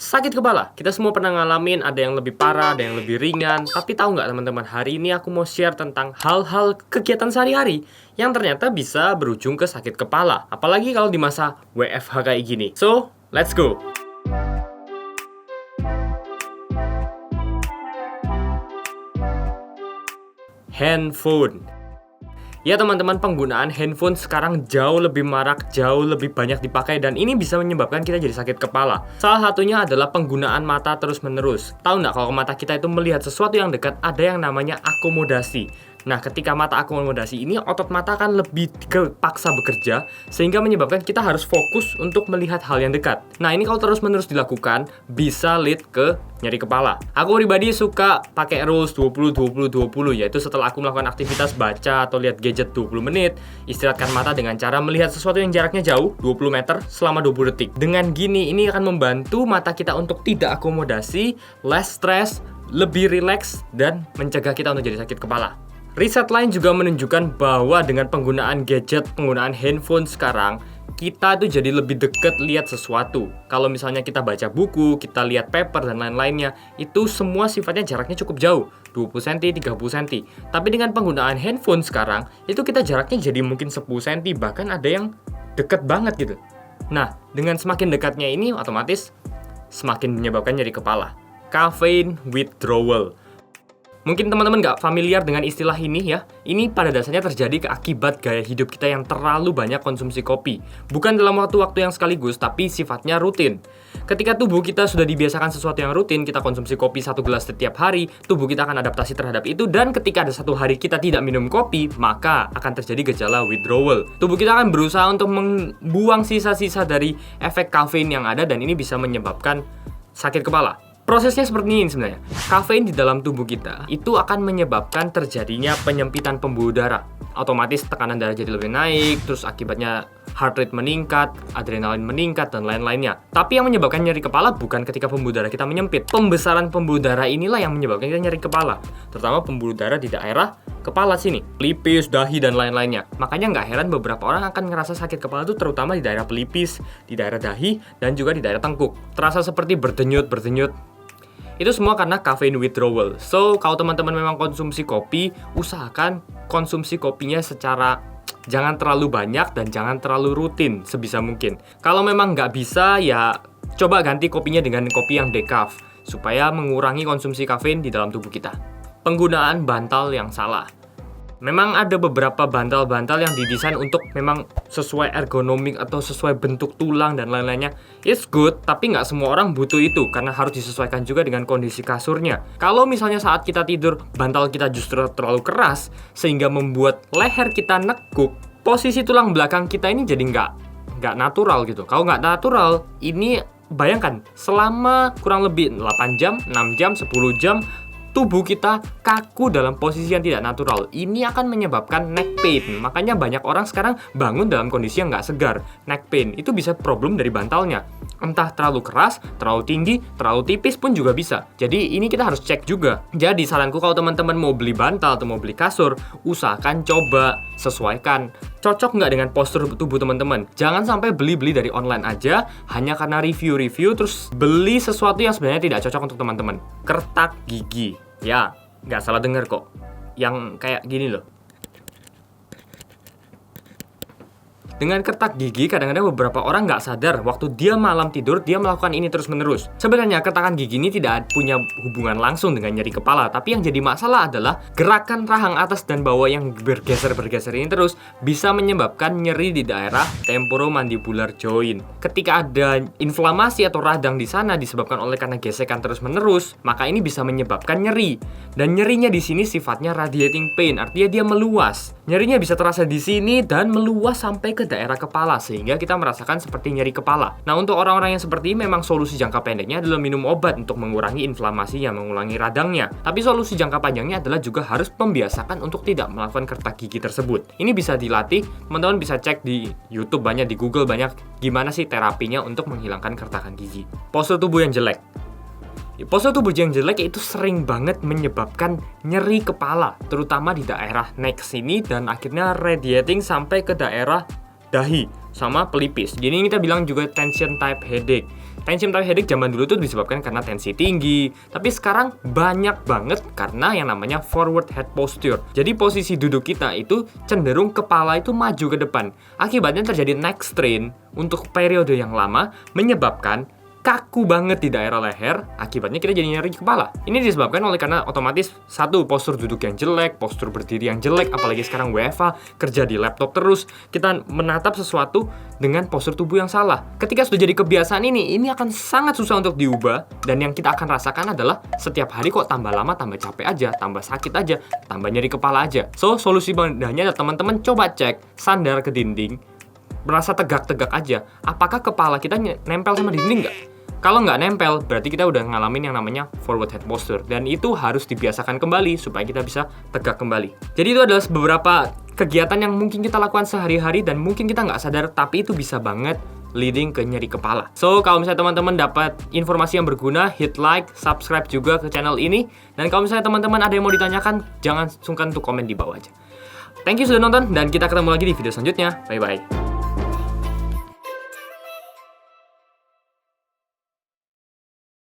Sakit kepala, kita semua pernah ngalamin, ada yang lebih parah, ada yang lebih ringan. Tapi tahu nggak teman-teman, hari ini aku mau share tentang hal-hal kegiatan sehari-hari yang ternyata bisa berujung ke sakit kepala. Apalagi kalau di masa WFH kayak gini. So, let's go! Handphone. Ya teman-teman, penggunaan handphone sekarang jauh lebih marak, jauh lebih banyak dipakai, dan ini bisa menyebabkan kita jadi sakit kepala. Salah satunya adalah penggunaan mata terus-menerus. Tahu nggak kalau mata kita itu melihat sesuatu yang dekat, ada yang namanya akomodasi. Nah, ketika mata akomodasi ini, otot mata akan lebih kepaksa bekerja, sehingga menyebabkan kita harus fokus untuk melihat hal yang dekat. Nah, ini kalau terus-menerus dilakukan, bisa lead ke nyeri kepala. Aku pribadi suka pakai rules 20-20-20, yaitu setelah aku melakukan aktivitas baca atau lihat gadget 20 menit, istirahatkan mata dengan cara melihat sesuatu yang jaraknya jauh, 20 meter, selama 20 detik. Dengan gini, ini akan membantu mata kita untuk tidak akomodasi, less stress, lebih rileks, dan mencegah kita untuk jadi sakit kepala. Riset lain juga menunjukkan bahwa dengan penggunaan gadget, penggunaan handphone sekarang, kita tuh jadi lebih deket lihat sesuatu. Kalau misalnya kita baca buku, kita lihat paper dan lain-lainnya, itu semua sifatnya jaraknya cukup jauh, 20 cm, 30 cm. Tapi dengan penggunaan handphone sekarang, itu kita jaraknya jadi mungkin 10 cm, bahkan ada yang deket banget gitu. Nah, dengan semakin dekatnya ini, otomatis semakin menyebabkan nyeri kepala. Caffeine withdrawal. Mungkin teman-teman nggak familiar dengan istilah ini ya. Ini pada dasarnya terjadi akibat gaya hidup kita yang terlalu banyak konsumsi kopi. Bukan dalam waktu-waktu yang sekaligus, tapi sifatnya rutin. Ketika tubuh kita sudah dibiasakan sesuatu yang rutin, kita konsumsi kopi 1 gelas setiap hari, tubuh kita akan adaptasi terhadap itu, dan ketika ada satu hari kita tidak minum kopi, maka akan terjadi gejala withdrawal. Tubuh kita akan berusaha untuk membuang sisa-sisa dari efek kafein yang ada, dan ini bisa menyebabkan sakit kepala. Prosesnya seperti ini sebenarnya. Kafein di dalam tubuh kita itu akan menyebabkan terjadinya penyempitan pembuluh darah. Otomatis tekanan darah jadi lebih naik, terus akibatnya heart rate meningkat, adrenalin meningkat, dan lain-lainnya. Tapi yang menyebabkan nyeri kepala bukan ketika pembuluh darah kita menyempit. Pembesaran pembuluh darah inilah yang menyebabkan kita nyeri kepala. Terutama pembuluh darah di daerah kepala sini, pelipis, dahi, dan lain-lainnya. Makanya nggak heran beberapa orang akan ngerasa sakit kepala itu terutama di daerah pelipis, di daerah dahi, dan juga di daerah tengkuk. Terasa seperti berdenyut-berdenyut. Itu semua karena caffeine withdrawal. So, kalau teman-teman memang konsumsi kopi, usahakan konsumsi kopinya secara jangan terlalu banyak dan jangan terlalu rutin sebisa mungkin. Kalau memang nggak bisa, ya coba ganti kopinya dengan kopi yang decaf, supaya mengurangi konsumsi kafein di dalam tubuh kita. Penggunaan bantal yang salah. Memang ada beberapa bantal-bantal yang didesain untuk memang sesuai ergonomik atau sesuai bentuk tulang dan lain-lainnya. It's good, tapi nggak semua orang butuh itu karena harus disesuaikan juga dengan kondisi kasurnya. Kalau misalnya saat kita tidur, bantal kita justru terlalu keras sehingga membuat leher kita nekuk, posisi tulang belakang kita ini jadi nggak natural gitu. Kalau nggak natural, ini bayangkan selama kurang lebih 8 jam, 6 jam, 10 jam, tubuh kita kaku dalam posisi yang tidak natural. Ini akan menyebabkan neck pain. Makanya banyak orang sekarang bangun dalam kondisi yang nggak segar. Neck pain itu bisa problem dari bantalnya. Entah terlalu keras, terlalu tinggi, terlalu tipis pun juga bisa. Jadi ini kita harus cek juga. Jadi saranku kalau teman-teman mau beli bantal atau mau beli kasur, usahakan coba sesuaikan. Cocok nggak dengan postur tubuh teman-teman? Jangan sampai beli-beli dari online aja hanya karena review-review terus beli sesuatu yang sebenarnya tidak cocok untuk teman-teman. Kertak gigi. Ya, nggak salah dengar kok. Yang kayak gini loh. Dengan kertak gigi, kadang-kadang beberapa orang nggak sadar waktu dia malam tidur, dia melakukan ini terus-menerus. Sebenarnya kertakan gigi ini tidak punya hubungan langsung dengan nyeri kepala, tapi yang jadi masalah adalah gerakan rahang atas dan bawah yang bergeser-bergeser ini terus bisa menyebabkan nyeri di daerah temporomandibular joint. Ketika ada inflamasi atau radang di sana disebabkan oleh karena gesekan terus-menerus, maka ini bisa menyebabkan nyeri. Dan nyerinya di sini sifatnya radiating pain, artinya dia meluas. Nyerinya bisa terasa di sini dan meluas sampai ke daerah kepala sehingga kita merasakan seperti nyeri kepala. Nah, untuk orang-orang yang seperti ini memang solusi jangka pendeknya adalah minum obat untuk mengurangi inflamasinya, mengurangi radangnya. Tapi solusi jangka panjangnya adalah juga harus membiasakan untuk tidak melakukan kertak gigi tersebut. Ini bisa dilatih, teman-teman bisa cek di YouTube banyak, di Google banyak gimana sih terapinya untuk menghilangkan kertakan gigi. Postur tubuh yang jelek. Postur tubuh yang jelek itu sering banget menyebabkan nyeri kepala, terutama di daerah neck sini dan akhirnya radiating sampai ke daerah dahi sama pelipis. Jadi ini kita bilang juga tension type headache. Tension type headache zaman dulu tuh disebabkan karena tensi tinggi, tapi sekarang banyak banget karena yang namanya forward head posture. Jadi posisi duduk kita itu cenderung kepala itu maju ke depan. Akibatnya terjadi neck strain untuk periode yang lama, menyebabkan kaku banget di daerah leher, akibatnya kita jadi nyeri kepala. Ini disebabkan oleh karena otomatis satu, postur duduk yang jelek, postur berdiri yang jelek, apalagi sekarang WFH, kerja di laptop terus, kita menatap sesuatu dengan postur tubuh yang salah. Ketika sudah jadi kebiasaan ini akan sangat susah untuk diubah, dan yang kita akan rasakan adalah setiap hari kok tambah lama tambah capek aja, tambah sakit aja, tambah nyeri kepala aja. So, solusi mudahnya adalah teman-teman coba cek sandar ke dinding, berasa tegak-tegak aja, apakah kepala kita nempel sama dinding nggak? Kalau nggak nempel, berarti kita udah ngalamin yang namanya forward head posture. Dan itu harus dibiasakan kembali supaya kita bisa tegak kembali. Jadi itu adalah beberapa kegiatan yang mungkin kita lakukan sehari-hari dan mungkin kita nggak sadar, tapi itu bisa banget leading ke nyeri kepala. So, kalau misalnya teman-teman dapat informasi yang berguna, hit like, subscribe juga ke channel ini. Dan kalau misalnya teman-teman ada yang mau ditanyakan, jangan sungkan untuk komen di bawah aja. Thank you sudah nonton, dan kita ketemu lagi di video selanjutnya. Bye-bye.